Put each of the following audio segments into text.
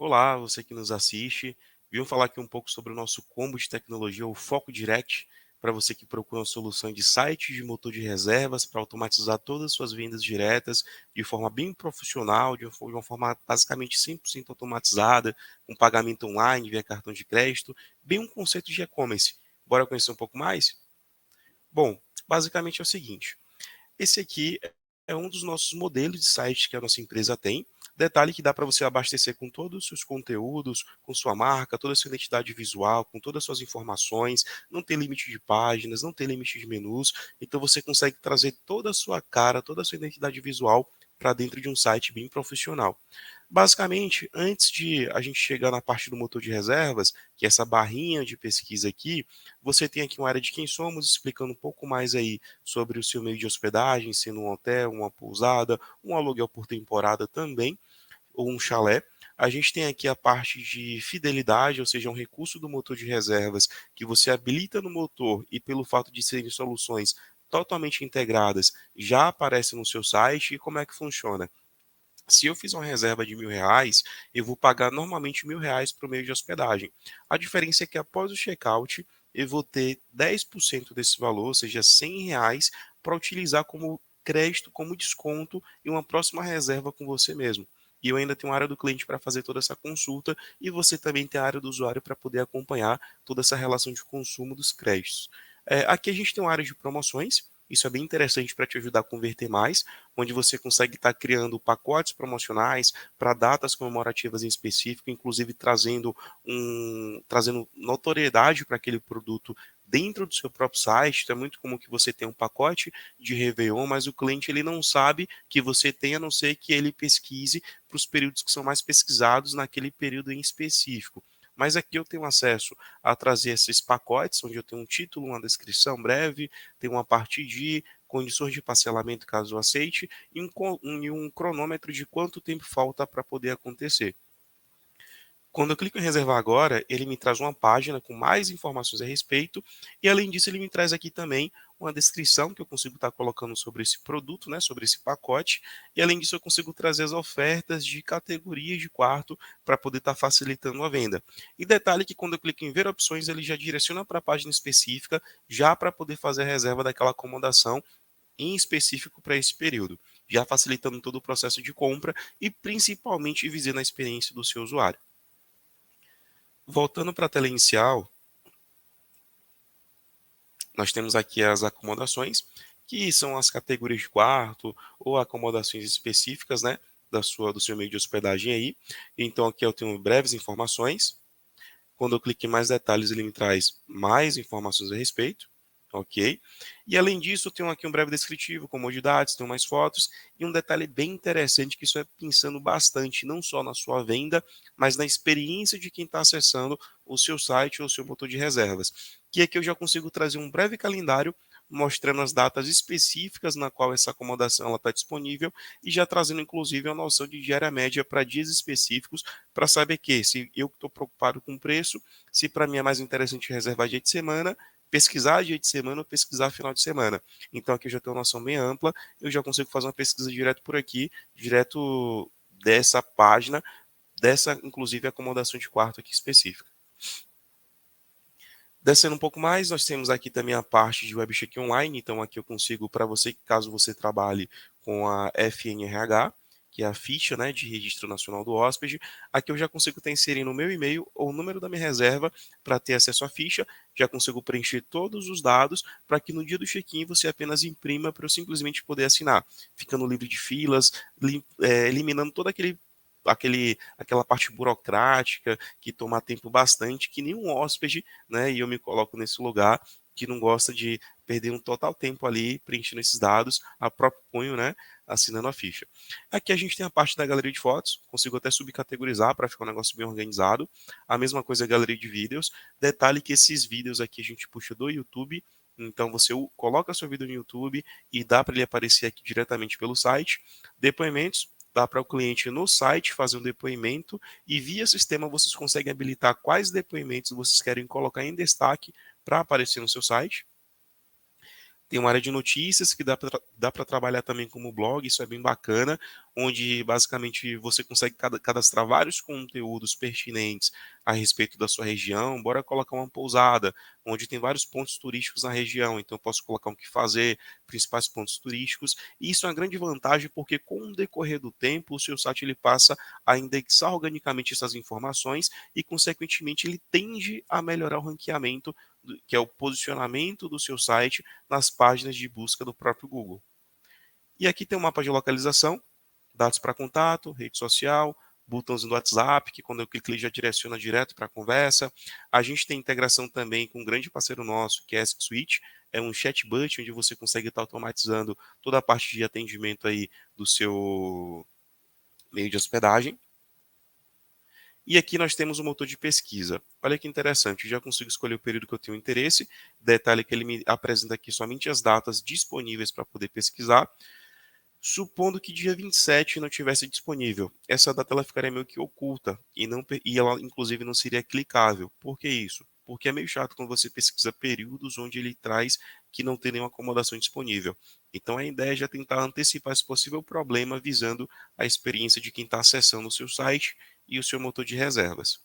Olá, você que nos assiste. Vim falar aqui um pouco sobre o nosso combo de tecnologia, o Foco Direct, para você que procura uma solução de site de motor de reservas para automatizar todas as suas vendas diretas de forma bem profissional, de uma forma basicamente 100% automatizada, com pagamento online via cartão de crédito, bem um conceito de e-commerce. Bora conhecer um pouco mais? Bom, basicamente é o seguinte. Esse aqui é um dos nossos modelos de site que a nossa empresa tem. Detalhe que dá para você abastecer com todos os seus conteúdos, com sua marca, toda a sua identidade visual, com todas as suas informações, não tem limite de páginas, não tem limite de menus, então você consegue trazer toda a sua cara, toda a sua identidade visual para dentro de um site bem profissional. Basicamente, antes de a gente chegar na parte do motor de reservas, que é essa barrinha de pesquisa aqui, você tem aqui uma área de quem somos, explicando um pouco mais aí sobre o seu meio de hospedagem, sendo um hotel, uma pousada, um aluguel por temporada também, ou um chalé. A gente tem aqui a parte de fidelidade, ou seja, um recurso do motor de reservas que você habilita no motor e pelo fato de serem soluções totalmente integradas, já aparece no seu site. E como é que funciona? Se eu fiz uma reserva de R$ 1.000, eu vou pagar normalmente R$ 1.000 para o meio de hospedagem. A diferença é que após o checkout, eu vou ter 10% desse valor, ou seja, R$ 100, para utilizar como crédito, como desconto em uma próxima reserva com você mesmo. E eu ainda tenho a área do cliente para fazer toda essa consulta e você também tem a área do usuário para poder acompanhar toda essa relação de consumo dos créditos. Aqui a gente tem uma área de promoções, isso é bem interessante para te ajudar a converter mais, onde você consegue estar criando pacotes promocionais para datas comemorativas em específico, inclusive trazendo notoriedade para aquele produto dentro do seu próprio site. Então é muito comum que você tenha um pacote de Réveillon, mas o cliente ele não sabe que você tem, a não ser que ele pesquise para os períodos que são mais pesquisados naquele período em específico. Mas aqui eu tenho acesso a trazer esses pacotes, onde eu tenho um título, uma descrição breve, tenho uma parte de condições de parcelamento caso aceite e um cronômetro de quanto tempo falta para poder acontecer. Quando eu clico em reservar agora, ele me traz uma página com mais informações a respeito e além disso ele me traz aqui também uma descrição que eu consigo estar colocando sobre esse produto, né, sobre esse pacote, e além disso eu consigo trazer as ofertas de categorias de quarto para poder estar facilitando a venda. E detalhe que quando eu clico em ver opções, ele já direciona para a página específica, já para poder fazer a reserva daquela acomodação em específico para esse período, já facilitando todo o processo de compra e principalmente visando a experiência do seu usuário. Voltando para a tela inicial, nós temos aqui as acomodações, que são as categorias de quarto ou acomodações específicas, né, do seu meio de hospedagem aí. Então aqui eu tenho breves informações. Quando eu clico em mais detalhes, ele me traz mais informações a respeito. Ok? E além disso, eu tenho aqui um breve descritivo, comodidades, tenho mais fotos e um detalhe bem interessante que isso é pensando bastante, não só na sua venda, mas na experiência de quem está acessando o seu site ou o seu motor de reservas. Que aqui eu já consigo trazer um breve calendário mostrando as datas específicas na qual essa acomodação está disponível e já trazendo inclusive a noção de diária média para dias específicos para saber que se eu estou preocupado com o preço, se para mim é mais interessante reservar dia de semana, pesquisar dia de semana ou pesquisar final de semana. Então aqui eu já tenho uma noção bem ampla, eu já consigo fazer uma pesquisa direto por aqui, direto dessa página, dessa inclusive acomodação de quarto aqui específica. Descendo um pouco mais, nós temos aqui também a parte de web check online, então aqui eu consigo, para você, caso você trabalhe com a FNRH, que é a ficha, né, de Registro Nacional do Hóspede, aqui eu já consigo estar inserindo o meu e-mail ou o número da minha reserva para ter acesso à ficha, já consigo preencher todos os dados para que no dia do check-in você apenas imprima para eu simplesmente poder assinar, ficando livre de filas, eliminando todo aquela parte burocrática que toma tempo bastante, que nenhum hóspede, né, e eu me coloco nesse lugar, que não gosta de perder um total tempo ali preenchendo esses dados, a próprio punho, né, assinando a ficha. Aqui a gente tem a parte da galeria de fotos, consigo até subcategorizar para ficar um negócio bem organizado. A mesma coisa a galeria de vídeos. Detalhe que esses vídeos aqui a gente puxa do YouTube, então você coloca seu vídeo no YouTube e dá para ele aparecer aqui diretamente pelo site. Depoimentos, dá para o cliente no site fazer um depoimento e via sistema vocês conseguem habilitar quais depoimentos vocês querem colocar em destaque para aparecer no seu site. Tem uma área de notícias que dá para trabalhar também como blog, isso é bem bacana, onde basicamente você consegue cadastrar vários conteúdos pertinentes a respeito da sua região. Bora colocar uma pousada, onde tem vários pontos turísticos na região, então eu posso colocar o que fazer, principais pontos turísticos. E isso é uma grande vantagem porque com o decorrer do tempo, o seu site ele passa a indexar organicamente essas informações e, consequentemente, ele tende a melhorar o ranqueamento, que é o posicionamento do seu site nas páginas de busca do próprio Google. E aqui tem um mapa de localização, dados para contato, rede social, botãozinho do WhatsApp, que quando eu clico ele já direciona direto para a conversa. A gente tem integração também com um grande parceiro nosso, que é a Suite, é um chatbot onde você consegue estar automatizando toda a parte de atendimento aí do seu meio de hospedagem. E aqui nós temos o motor de pesquisa. Olha que interessante, eu já consigo escolher o período que eu tenho interesse. Detalhe que ele me apresenta aqui somente as datas disponíveis para poder pesquisar. Supondo que dia 27 não tivesse disponível, essa data ela ficaria meio que oculta e ela inclusive não seria clicável. Por que isso? Porque é meio chato quando você pesquisa períodos onde ele traz que não tem nenhuma acomodação disponível. Então a ideia é já tentar antecipar esse possível problema visando a experiência de quem está acessando o seu site e o seu motor de reservas.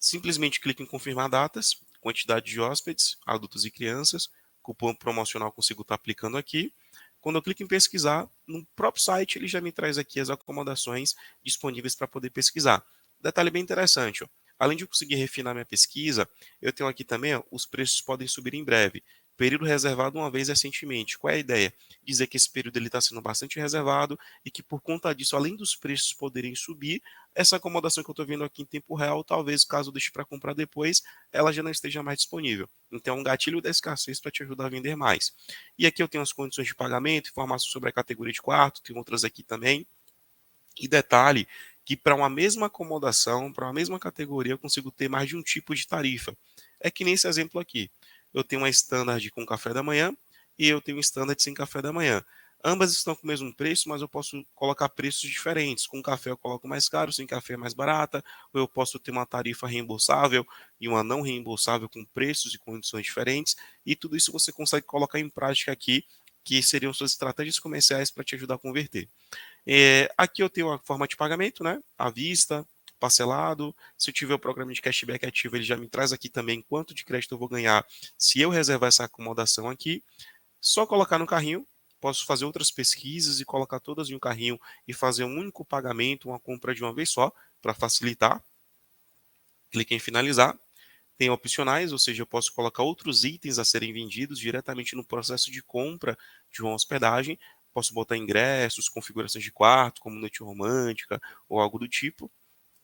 Simplesmente clique em confirmar datas, quantidade de hóspedes, adultos e crianças, cupom promocional consigo estar aplicando aqui. Quando eu clico em pesquisar, no próprio site ele já me traz aqui as acomodações disponíveis para poder pesquisar. Detalhe bem interessante, ó. Além de eu conseguir refinar minha pesquisa, eu tenho aqui também, ó, os preços podem subir em breve. Período reservado uma vez recentemente. Qual é a ideia? Dizer que esse período está sendo bastante reservado e que por conta disso, além dos preços poderem subir, essa acomodação que eu estou vendo aqui em tempo real, talvez caso eu deixe para comprar depois, ela já não esteja mais disponível. Então, é um gatilho da escassez para te ajudar a vender mais. E aqui eu tenho as condições de pagamento, informações sobre a categoria de quarto, tem outras aqui também. E detalhe que para uma mesma acomodação, para uma mesma categoria, eu consigo ter mais de um tipo de tarifa. É que nem esse exemplo aqui. Eu tenho uma standard com café da manhã e eu tenho um standard sem café da manhã. Ambas estão com o mesmo preço, mas eu posso colocar preços diferentes. Com café eu coloco mais caro, sem café é mais barata, ou eu posso ter uma tarifa reembolsável e uma não reembolsável com preços e condições diferentes. E tudo isso você consegue colocar em prática aqui, que seriam suas estratégias comerciais para te ajudar a converter. Aqui eu tenho a forma de pagamento, né? À vista, parcelado. Se eu tiver o programa de cashback ativo, ele já me traz aqui também quanto de crédito eu vou ganhar se eu reservar essa acomodação aqui. Só colocar no carrinho. Posso fazer outras pesquisas e colocar todas em um carrinho e fazer um único pagamento, uma compra de uma vez só, para facilitar. Clique em finalizar. Tem opcionais, ou seja, eu posso colocar outros itens a serem vendidos diretamente no processo de compra de uma hospedagem. Posso botar ingressos, configurações de quarto, como noite romântica ou algo do tipo.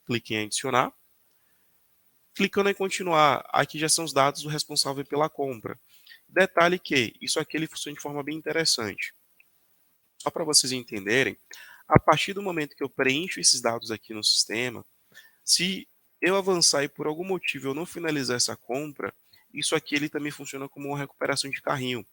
Clique em adicionar. Clicando em continuar, aqui já são os dados do responsável pela compra. Detalhe que isso aqui ele funciona de forma bem interessante. Só para vocês entenderem, a partir do momento que eu preencho esses dados aqui no sistema, se eu avançar e por algum motivo eu não finalizar essa compra, isso aqui ele também funciona como uma recuperação de carrinho.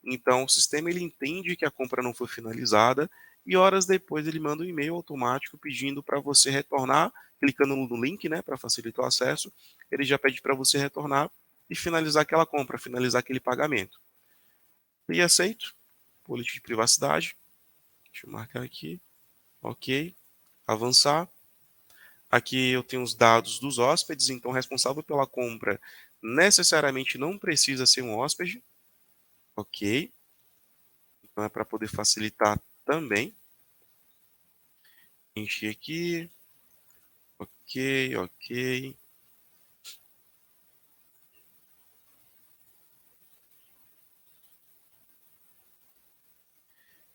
Então, o sistema ele entende que a compra não foi finalizada e horas depois ele manda um e-mail automático pedindo para você retornar, clicando no link, né, para facilitar o acesso, ele já pede para você retornar e finalizar aquela compra, finalizar aquele pagamento. E aceito, política de privacidade, deixa eu marcar aqui, ok, avançar. Aqui eu tenho os dados dos hóspedes, então o responsável pela compra necessariamente não precisa ser um hóspede, ok? Então é para poder facilitar também. Enchi aqui, ok, ok.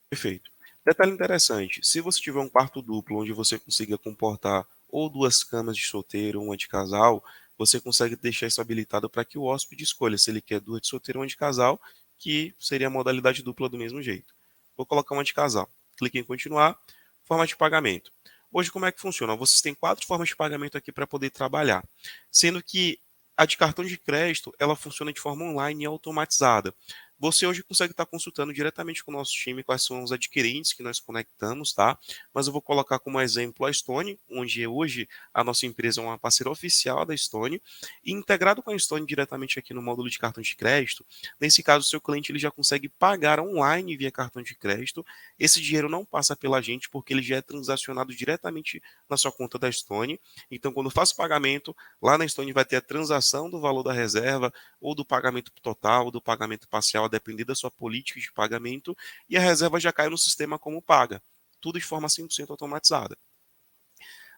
Perfeito. Detalhe interessante, se você tiver um quarto duplo onde você consiga comportar ou duas camas de solteiro, uma de casal, você consegue deixar isso habilitado para que o hóspede escolha se ele quer duas de solteiro ou uma de casal, que seria a modalidade dupla do mesmo jeito. Vou colocar uma de casal. Clique em continuar. Forma de pagamento. Hoje, como é que funciona? Vocês têm quatro formas de pagamento aqui para poder trabalhar, sendo que a de cartão de crédito ela funciona de forma online e automatizada. Você hoje consegue estar consultando diretamente com o nosso time quais são os adquirentes que nós conectamos, tá? Mas eu vou colocar como exemplo a Stone, onde hoje a nossa empresa é uma parceira oficial da Stone, e integrado com a Stone diretamente aqui no módulo de cartão de crédito, nesse caso o seu cliente ele já consegue pagar online via cartão de crédito. Esse dinheiro não passa pela gente porque ele já é transacionado diretamente na sua conta da Stone. Então, quando eu faço pagamento, lá na Stone vai ter a transação do valor da reserva, ou do pagamento total, ou do pagamento parcial, a depender da sua política de pagamento, e a reserva já cai no sistema como paga. Tudo de forma 100% automatizada.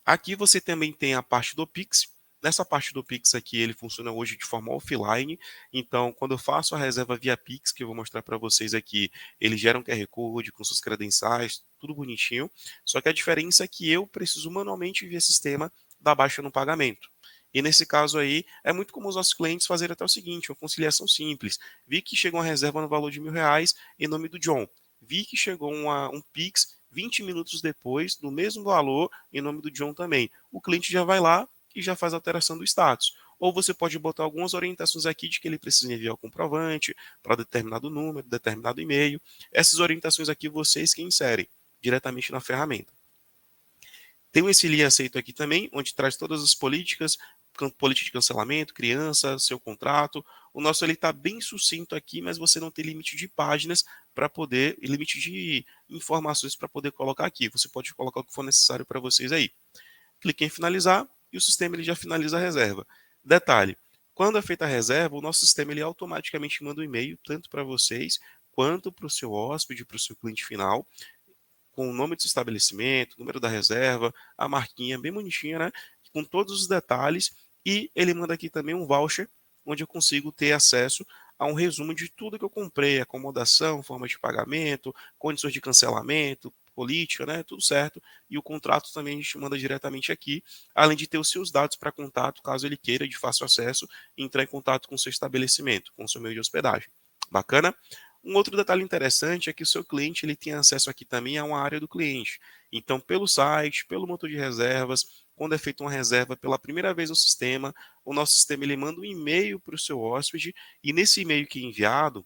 Aqui você também tem a parte do Pix. Nessa parte do Pix aqui, ele funciona hoje de forma offline. Então, quando eu faço a reserva via Pix, que eu vou mostrar para vocês aqui, ele gera um QR Code com suas credenciais, tudo bonitinho. Só que a diferença é que eu preciso manualmente via sistema dar baixa no pagamento. E nesse caso aí, é muito comum os nossos clientes fazerem até o seguinte, uma conciliação simples. Vi que chegou uma reserva no valor de R$ 1.000 em nome do John. Vi que chegou um Pix 20 minutos depois, no mesmo valor, em nome do John também. O cliente já vai lá e já faz a alteração do status. Ou você pode botar algumas orientações aqui de que ele precisa enviar o comprovante para determinado número, determinado e-mail. Essas orientações aqui vocês que inserem diretamente na ferramenta. Tem esse linha aceito aqui também, onde traz todas as políticas, política de cancelamento, criança, seu contrato. O nosso ele está bem sucinto aqui, mas você não tem limite de páginas para poder, e limite de informações para poder colocar aqui. Você pode colocar o que for necessário para vocês aí. Clique em finalizar e o sistema ele já finaliza a reserva. Detalhe, quando é feita a reserva, o nosso sistema ele automaticamente manda um e-mail, tanto para vocês, quanto para o seu hóspede, para o seu cliente final, com o nome do estabelecimento, o número da reserva, a marquinha bem bonitinha, né? Com todos os detalhes. E ele manda aqui também um voucher, onde eu consigo ter acesso a um resumo de tudo que eu comprei, acomodação, forma de pagamento, condições de cancelamento, política, né? Tudo certo. E o contrato também a gente manda diretamente aqui, além de ter os seus dados para contato, caso ele queira de fácil acesso, entrar em contato com o seu estabelecimento, com o seu meio de hospedagem. Bacana? Um outro detalhe interessante é que o seu cliente ele tem acesso aqui também a uma área do cliente. Então, pelo site, pelo motor de reservas, quando é feita uma reserva pela primeira vez no sistema, o nosso sistema ele manda um e-mail para o seu hóspede e nesse e-mail que é enviado,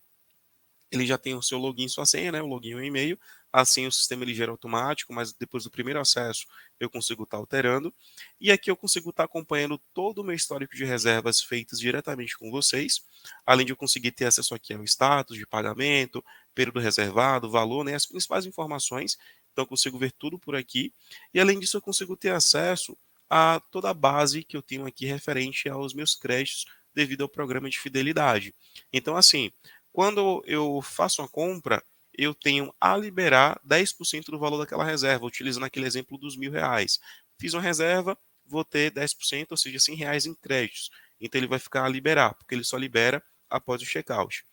ele já tem o seu login e sua senha, né? O login e o e-mail. Assim o sistema ele gera automático, mas depois do primeiro acesso eu consigo estar alterando. E aqui eu consigo estar acompanhando todo o meu histórico de reservas feitas diretamente com vocês, além de eu conseguir ter acesso aqui ao status de pagamento, período reservado, valor, né? As principais informações. Então eu consigo ver tudo por aqui. E além disso eu consigo ter acesso a toda a base que eu tenho aqui referente aos meus créditos devido ao programa de fidelidade. Então assim, quando eu faço uma compra, eu tenho a liberar 10% do valor daquela reserva, utilizando aquele exemplo dos R$ 1.000. Fiz uma reserva, vou ter 10%, ou seja, R$ 100 em créditos. Então ele vai ficar a liberar, porque ele só libera após o checkout.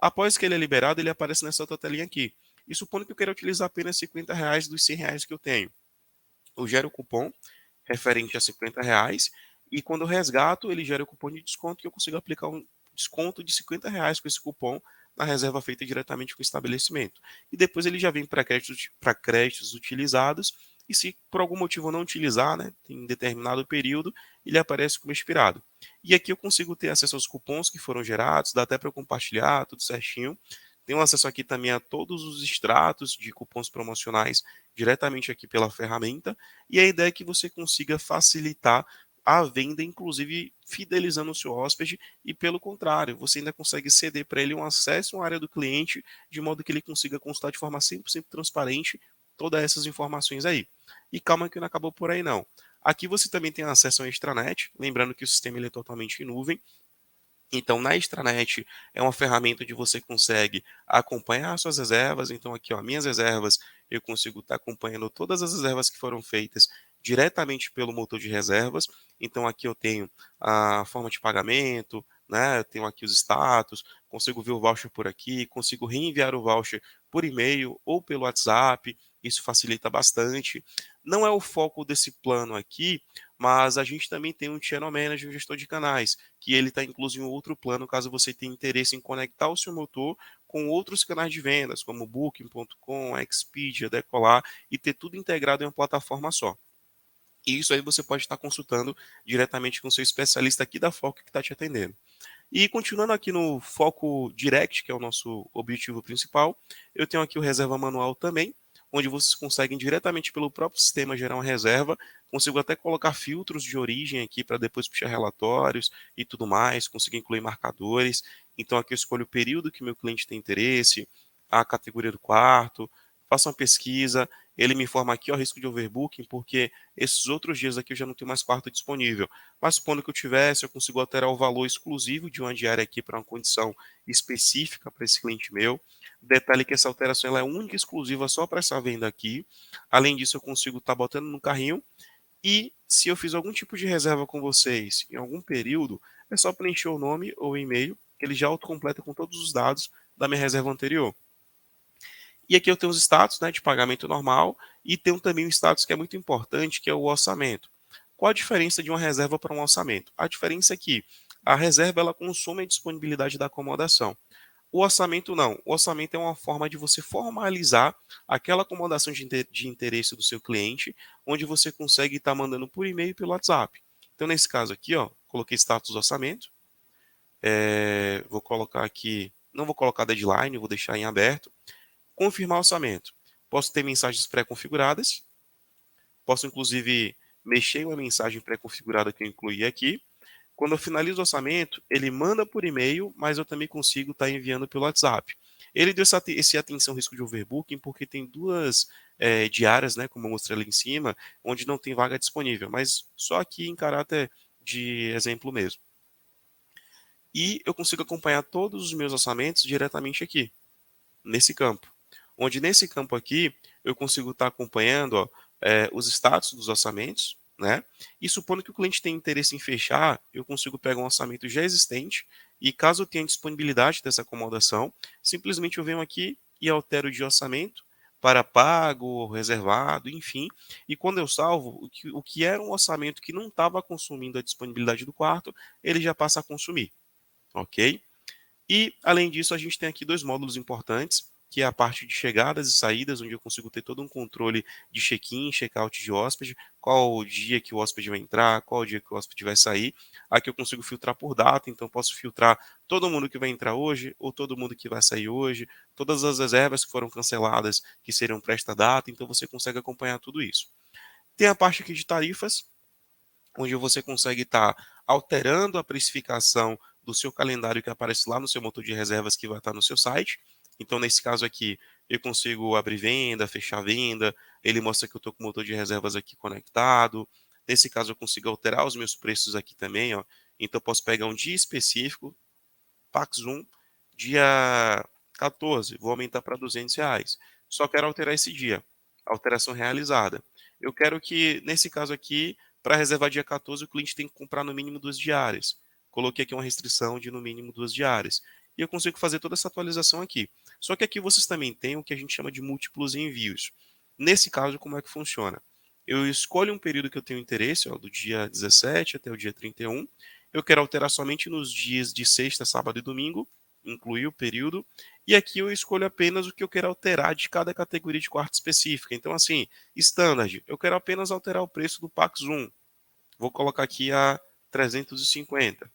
Após que ele é liberado, ele aparece nessa outra telinha aqui. E supondo que eu queira utilizar apenas R$ 50 dos R$ 100 que eu tenho. Eu gero o cupom referente a R$ 50 e quando eu resgato, ele gera o cupom de desconto que eu consigo aplicar um desconto de R$ 50 com esse cupom na reserva feita diretamente com o estabelecimento. E depois ele já vem para créditos utilizados e se por algum motivo eu não utilizar, né, em determinado período, ele aparece como expirado. E aqui eu consigo ter acesso aos cupons que foram gerados, dá até para eu compartilhar tudo certinho. Tenho acesso aqui também a todos os extratos de cupons promocionais diretamente aqui pela ferramenta. E a ideia é que você consiga facilitar a venda, inclusive fidelizando o seu hóspede, e pelo contrário, você ainda consegue ceder para ele um acesso à área do cliente, de modo que ele consiga consultar de forma 100% transparente todas essas informações aí. E calma que não acabou por aí não. Aqui você também tem acesso ao extranet, lembrando que o sistema ele é totalmente em nuvem, então, na extranet é uma ferramenta onde você consegue acompanhar as suas reservas. Então, aqui, ó, minhas reservas, eu consigo estar acompanhando todas as reservas que foram feitas diretamente pelo motor de reservas. Então, aqui eu tenho a forma de pagamento, né? Eu tenho aqui os status, consigo ver o voucher por aqui, consigo reenviar o voucher por e-mail ou pelo WhatsApp. Isso facilita bastante. Não é o foco desse plano aqui, mas a gente também tem um Channel Manager, um gestor de canais que ele está incluso em outro plano, caso você tenha interesse em conectar o seu motor com outros canais de vendas, como Booking.com, Expedia, Decolar, e ter tudo integrado em uma plataforma só. E isso aí você pode estar consultando diretamente com o seu especialista aqui da Foco que está te atendendo. E continuando aqui no foco direct, que é o nosso objetivo principal, eu tenho aqui o reserva manual também, onde vocês conseguem diretamente pelo próprio sistema gerar uma reserva. Consigo até colocar filtros de origem aqui para depois puxar relatórios e tudo mais, consigo incluir marcadores. Então aqui eu escolho o período que meu cliente tem interesse, a categoria do quarto, faço uma pesquisa, ele me informa aqui o risco de overbooking, porque esses outros dias aqui eu já não tenho mais quarto disponível. Mas supondo que eu tivesse, eu consigo alterar o valor exclusivo de uma diária aqui para uma condição específica para esse cliente meu. Detalhe que essa alteração ela é única e exclusiva só para essa venda aqui. Além disso, eu consigo estar botando no carrinho. E se eu fiz algum tipo de reserva com vocês em algum período, é só preencher o nome ou o e-mail, que ele já autocompleta com todos os dados da minha reserva anterior. E aqui eu tenho os status, né, de pagamento normal e tenho também um status que é muito importante, que é o orçamento. Qual a diferença de uma reserva para um orçamento? A diferença é que a reserva ela consome a disponibilidade da acomodação. O orçamento não. O orçamento é uma forma de você formalizar aquela acomodação de interesse do seu cliente, onde você consegue estar mandando por e-mail e pelo WhatsApp. Então, nesse caso aqui, ó, coloquei status orçamento. Vou colocar aqui, não vou colocar deadline, vou deixar em aberto. Confirmar orçamento. Posso ter mensagens pré-configuradas. Posso, inclusive, mexer em uma mensagem pré-configurada que eu incluí aqui. Quando eu finalizo o orçamento, ele manda por e-mail, mas eu também consigo estar enviando pelo WhatsApp. Ele deu esse atenção risco de overbooking porque tem duas diárias, né, como eu mostrei ali em cima, onde não tem vaga disponível, mas só aqui em caráter de exemplo mesmo. E eu consigo acompanhar todos os meus orçamentos diretamente aqui, nesse campo. Onde nesse campo aqui eu consigo estar acompanhando ó, os status dos orçamentos, né? E supondo que o cliente tenha interesse em fechar, eu consigo pegar um orçamento já existente e caso eu tenha disponibilidade dessa acomodação, simplesmente eu venho aqui e altero de orçamento para pago, reservado, enfim. E quando eu salvo, o que era um orçamento que não estava consumindo a disponibilidade do quarto, ele já passa a consumir, ok? E, além disso, a gente tem aqui dois módulos importantes, que é a parte de chegadas e saídas, onde eu consigo ter todo um controle de check-in, check-out de hóspede, qual o dia que o hóspede vai entrar, qual o dia que o hóspede vai sair. Aqui eu consigo filtrar por data, então posso filtrar todo mundo que vai entrar hoje, ou todo mundo que vai sair hoje, todas as reservas que foram canceladas, que serão para esta data, então você consegue acompanhar tudo isso. Tem a parte aqui de tarifas, onde você consegue estar alterando a precificação do seu calendário que aparece lá no seu motor de reservas que vai estar no seu site. Então, nesse caso aqui, eu consigo abrir venda, fechar venda, ele mostra que eu estou com o motor de reservas aqui conectado. Nesse caso, eu consigo alterar os meus preços aqui também, ó. Então, eu posso pegar um dia específico, Pax 1, dia 14, vou aumentar para R$ 200. Só quero alterar esse dia. Alteração realizada. Eu quero que, nesse caso aqui, para reservar dia 14, o cliente tem que comprar no mínimo 2 diárias. Coloquei aqui uma restrição de no mínimo 2 diárias. E eu consigo fazer toda essa atualização aqui. Só que aqui vocês também têm o que a gente chama de múltiplos envios. Nesse caso, como é que funciona? Eu escolho um período que eu tenho interesse, ó, do dia 17 até o dia 31. Eu quero alterar somente nos dias de sexta, sábado e domingo, incluir o período. E aqui eu escolho apenas o que eu quero alterar de cada categoria de quarto específica. Então, assim, standard, eu quero apenas alterar o preço do Pax 1. Vou colocar aqui a 350.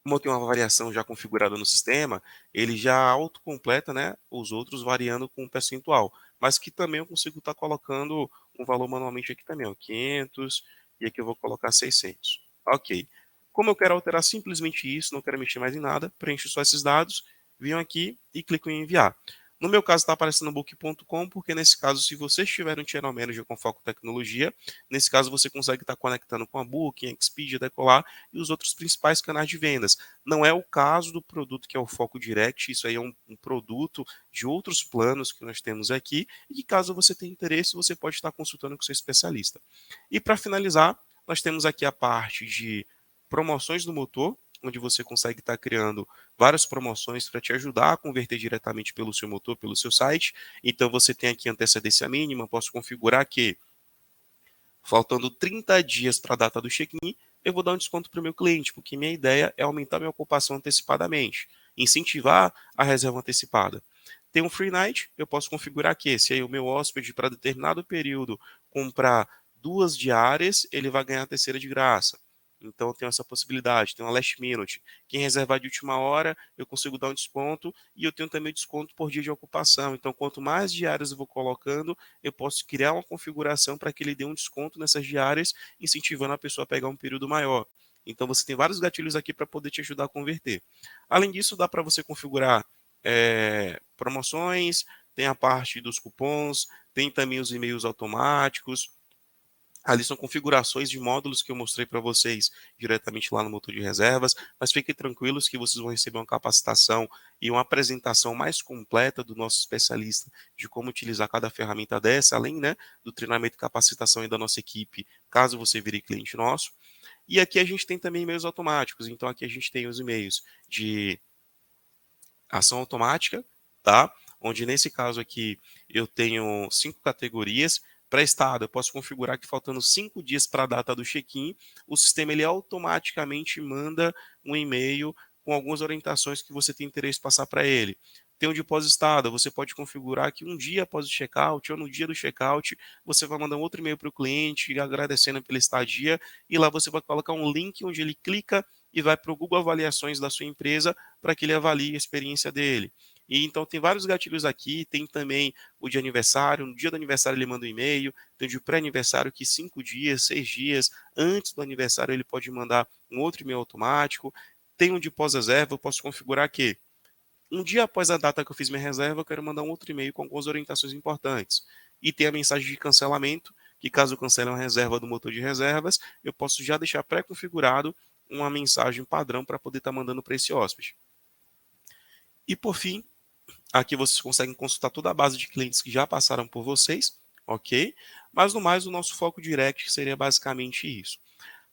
Como eu tenho uma variação já configurada no sistema, ele já autocompleta, né, os outros variando com o percentual. Mas que também eu consigo estar colocando um valor manualmente aqui também, ó, 500, e aqui eu vou colocar 600. Ok. Como eu quero alterar simplesmente isso, não quero mexer mais em nada, preencho só esses dados, venho aqui e clico em enviar. No meu caso está aparecendo book.com, porque nesse caso, se você estiver um channel manager com foco em tecnologia, nesse caso você consegue estar conectando com a Booking, Expedia, Decolar e os outros principais canais de vendas. Não é o caso do produto que é o Foco Direct, isso aí é um produto de outros planos que nós temos aqui, e que caso você tenha interesse, você pode estar consultando com seu especialista. E para finalizar, nós temos aqui a parte de promoções do motor, onde você consegue estar criando várias promoções para te ajudar a converter diretamente pelo seu motor, pelo seu site. Então você tem aqui antecedência mínima, posso configurar que faltando 30 dias para a data do check-in, eu vou dar um desconto para o meu cliente, porque minha ideia é aumentar minha ocupação antecipadamente, incentivar a reserva antecipada. Tem um free night, eu posso configurar que se aí o meu hóspede para determinado período comprar 2 diárias, ele vai ganhar a terceira de graça. Então eu tenho essa possibilidade, tem uma last minute. Quem reservar de última hora, eu consigo dar um desconto e eu tenho também desconto por dia de ocupação. Então quanto mais diárias eu vou colocando, eu posso criar uma configuração para que ele dê um desconto nessas diárias, incentivando a pessoa a pegar um período maior. Então você tem vários gatilhos aqui para poder te ajudar a converter. Além disso, dá para você configurar promoções, tem a parte dos cupons, tem também os e-mails automáticos. Ali são configurações de módulos que eu mostrei para vocês diretamente lá no motor de reservas, mas fiquem tranquilos que vocês vão receber uma capacitação e uma apresentação mais completa do nosso especialista de como utilizar cada ferramenta dessa, além, né, do treinamento e capacitação aí da nossa equipe, caso você vire cliente nosso. E aqui a gente tem também e-mails automáticos, então aqui a gente tem os e-mails de ação automática, tá? Onde nesse caso aqui eu tenho 5 categorias. Pré-estado, eu posso configurar que faltando 5 dias para a data do check-in, o sistema ele automaticamente manda um e-mail com algumas orientações que você tem interesse em passar para ele. Tem um de pós-estado, você pode configurar que um dia após o check-out ou no dia do check-out, você vai mandar um outro e-mail para o cliente agradecendo pela estadia e lá você vai colocar um link onde ele clica e vai para o Google Avaliações da sua empresa para que ele avalie a experiência dele. E então tem vários gatilhos aqui, tem também o de aniversário, no dia do aniversário ele manda um e-mail, tem o de pré-aniversário que 5 dias, 6 dias antes do aniversário ele pode mandar um outro e-mail automático, tem um de pós-reserva, eu posso configurar que um dia após a data que eu fiz minha reserva, eu quero mandar um outro e-mail com algumas orientações importantes. E tem a mensagem de cancelamento, que caso eu cancele uma reserva do motor de reservas, eu posso já deixar pré-configurado uma mensagem padrão para poder estar mandando para esse hóspede. E por fim, aqui vocês conseguem consultar toda a base de clientes que já passaram por vocês, ok? Mas no mais, o nosso foco direct seria basicamente isso.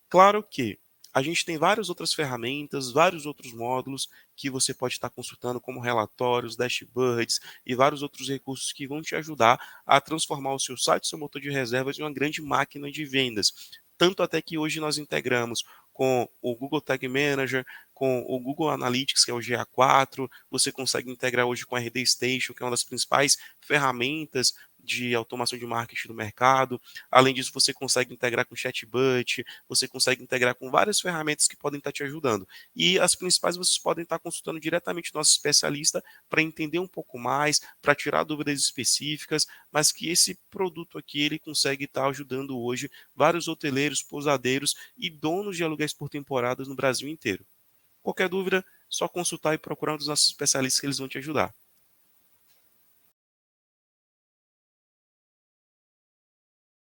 Claro que a gente tem várias outras ferramentas, vários outros módulos que você pode estar consultando, como relatórios, dashboards e vários outros recursos que vão te ajudar a transformar o seu site, seu motor de reservas em uma grande máquina de vendas. Tanto até que hoje nós integramos com o Google Tag Manager, com o Google Analytics, que é o GA4, você consegue integrar hoje com a RD Station, que é uma das principais ferramentas de automação de marketing do mercado. Além disso, você consegue integrar com chatbot, você consegue integrar com várias ferramentas que podem estar te ajudando. E as principais vocês podem estar consultando diretamente nosso especialista para entender um pouco mais, para tirar dúvidas específicas, mas que esse produto aqui ele consegue estar ajudando hoje vários hoteleiros, pousadeiros e donos de aluguéis por temporadas no Brasil inteiro. Qualquer dúvida, só consultar e procurar um dos nossos especialistas que eles vão te ajudar.